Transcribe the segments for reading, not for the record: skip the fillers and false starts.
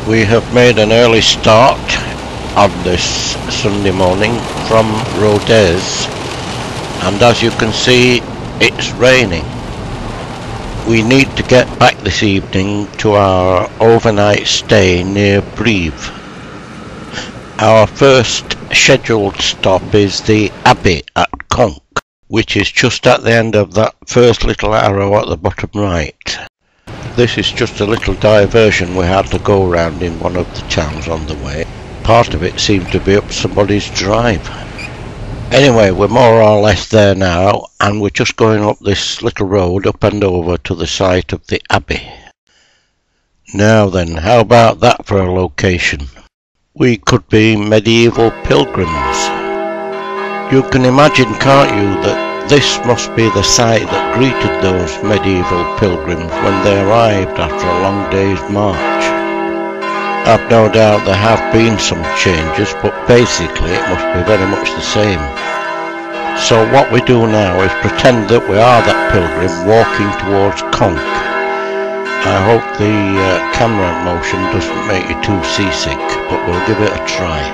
We have made an early start on this Sunday morning from Rodez, and as you can see, it's raining. We need to get back this evening to our overnight stay near Brive. Our first scheduled stop is the Abbey at Conques, which is just at the end of that first little arrow at the bottom right. This is just a little diversion we had to go around in one of the towns on the way. Part of it seemed to be up somebody's drive. Anyway, we're more or less there now, and we're just going up this little road up and over to the site of the Abbey. Now then, how about that for a location? We could be medieval pilgrims. You can imagine, can't you, that this must be the sight that greeted those medieval pilgrims when they arrived after a long day's march. I've no doubt there have been some changes, but basically it must be very much the same. So what we do now is pretend that we are that pilgrim walking towards Conques. I hope the camera motion doesn't make you too seasick, but we'll give it a try.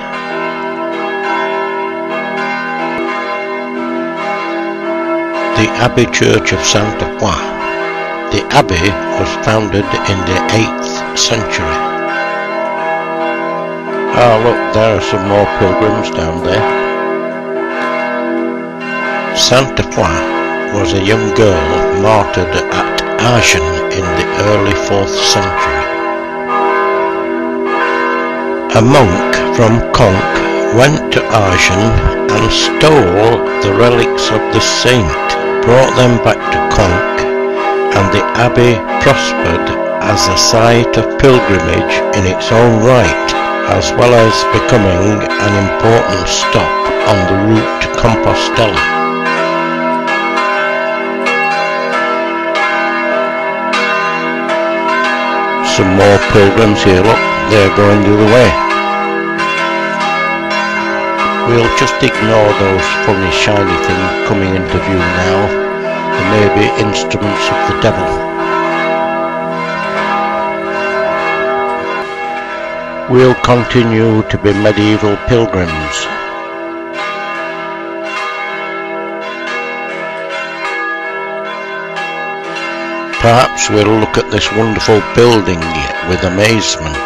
The Abbey Church of Sainte-Foy. The Abbey was founded in the 8th century. Ah, look, there are some more pilgrims down there. Sainte-Foy was a young girl martyred at Agen in the early 4th century. A monk from Conques went to Agen and stole the relics of the saint, brought them back to Conques, and the abbey prospered as a site of pilgrimage in its own right, as well as becoming an important stop on the route to Compostela. Some more pilgrims here, look, they're going the other way. We'll just ignore those funny shiny things coming into view now. They may be instruments of the devil. We'll continue to be medieval pilgrims. Perhaps we'll look at this wonderful building with amazement.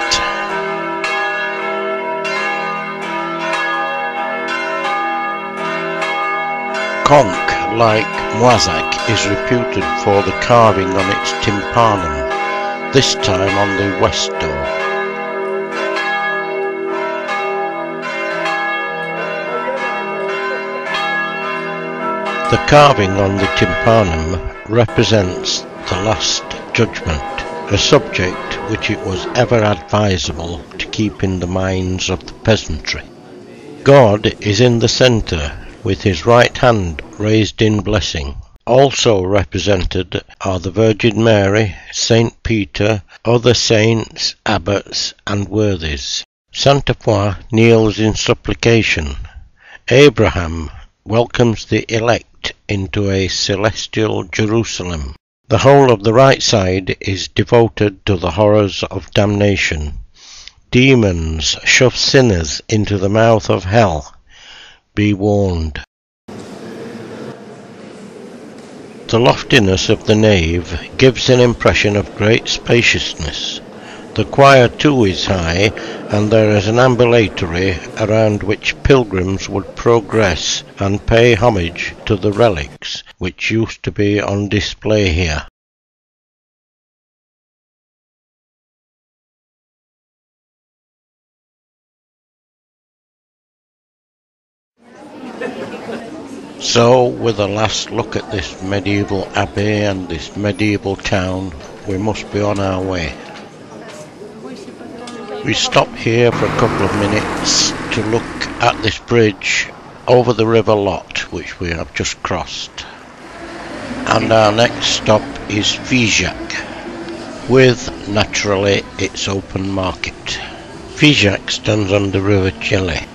Conques, like Figeac, is reputed for the carving on its tympanum, this time on the west door. The carving on the tympanum represents the Last Judgment, a subject which it was ever advisable to keep in the minds of the peasantry. God is in the centre, with his right hand raised in blessing. Also represented are the Virgin Mary, Saint Peter, other saints, abbots and worthies. Sainte-Foy kneels in supplication. Abraham welcomes the elect into a celestial Jerusalem. The whole of the right side is devoted to the horrors of damnation. Demons shove sinners into the mouth of hell. Be warned. The loftiness of the nave gives an impression of great spaciousness. The choir too is high, and there is an ambulatory around which pilgrims would progress and pay homage to the relics which used to be on display here. So, with a last look at this medieval abbey and this medieval town, we must be on our way. We stop here for a couple of minutes to look at this bridge over the River Lot, which we have just crossed. And our next stop is Figeac, with, naturally, its open market. Figeac stands on the River Célé.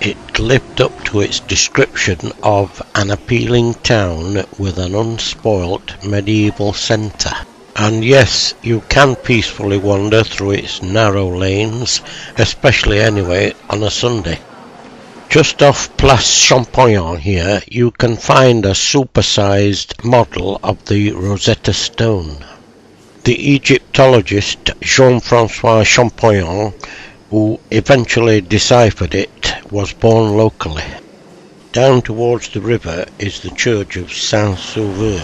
It lived up to its description of an appealing town with an unspoilt medieval centre. And yes, you can peacefully wander through its narrow lanes, especially anyway on a Sunday. Just off Place Champollion here, you can find a supersized model of the Rosetta Stone. The Egyptologist Jean-François Champollion, who eventually deciphered it, was born locally. Down towards the river is the church of Saint-Sauveur.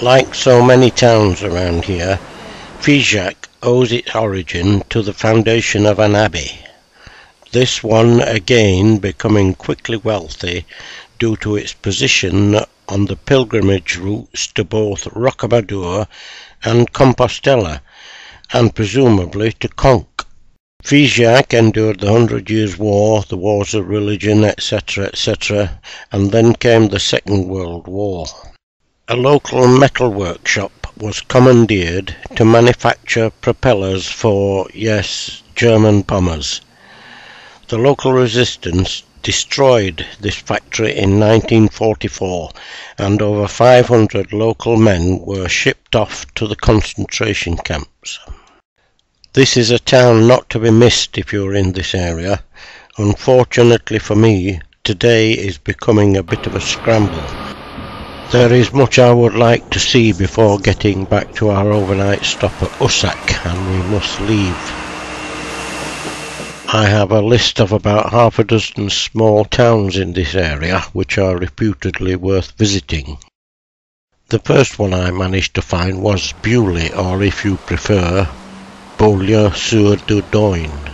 Like so many towns around here, Figeac owes its origin to the foundation of an abbey. This one again becoming quickly wealthy due to its position on the pilgrimage routes to both Rocamadour and Compostela, and presumably to Conques. Figeac endured the 100 Years' War, the wars of religion, etc., etc., and then came the Second World War. A local metal workshop was commandeered to manufacture propellers for, yes, German bombers. The local resistance destroyed this factory in 1944, and over 500 local men were shipped off to the concentration camps. This is a town not to be missed if you're in this area. Unfortunately for me, today is becoming a bit of a scramble. There is much I would like to see before getting back to our overnight stop at Usac, and we must leave. I have a list of about half a dozen small towns in this area which are reputedly worth visiting. The first one I managed to find was Beaulieu, or if you prefer, Beaulieu-sur-Dordogne.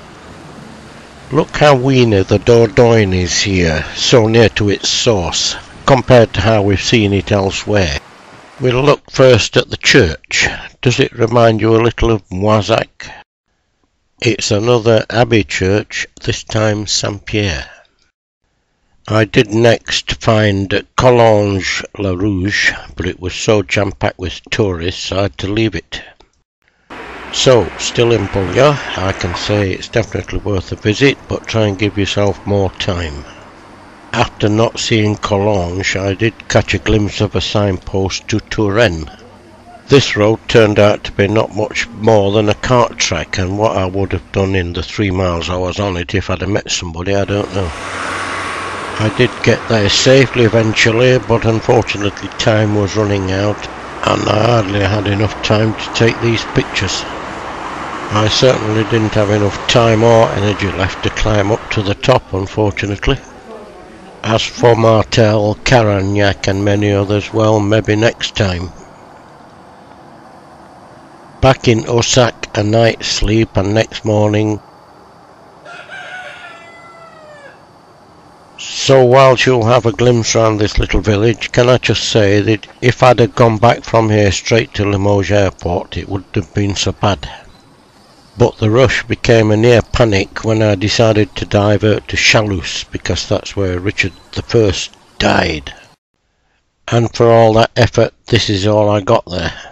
Look how weeny the Dordogne is here, so near to its source, compared to how we've seen it elsewhere. We'll look first at the church. Does it remind you a little of Moissac? It's another abbey church, this time Saint-Pierre. I did next find Collonges-la-Rouge, but it was so jam-packed with tourists I had to leave it. So, still in Beaulieu, I can say it's definitely worth a visit, but try and give yourself more time. After not seeing Collonges, I did catch a glimpse of a signpost to Turenne. This road turned out to be not much more than a cart track, and what I would have done in the 3 miles I was on it if I'd have met somebody, I don't know. I did get there safely eventually, but unfortunately time was running out, and I hardly had enough time to take these pictures. I certainly didn't have enough time or energy left to climb up to the top, unfortunately. As for Martel, Caragnac and many others, well, maybe next time. Back in Usac, a night's sleep, and next morning. So whilst you'll have a glimpse round this little village, can I just say that if I'd have gone back from here straight to Limoges Airport, it wouldn't have been so bad. But the rush became a near panic when I decided to divert to Chalus, because that's where Richard I died. And for all that effort, this is all I got there.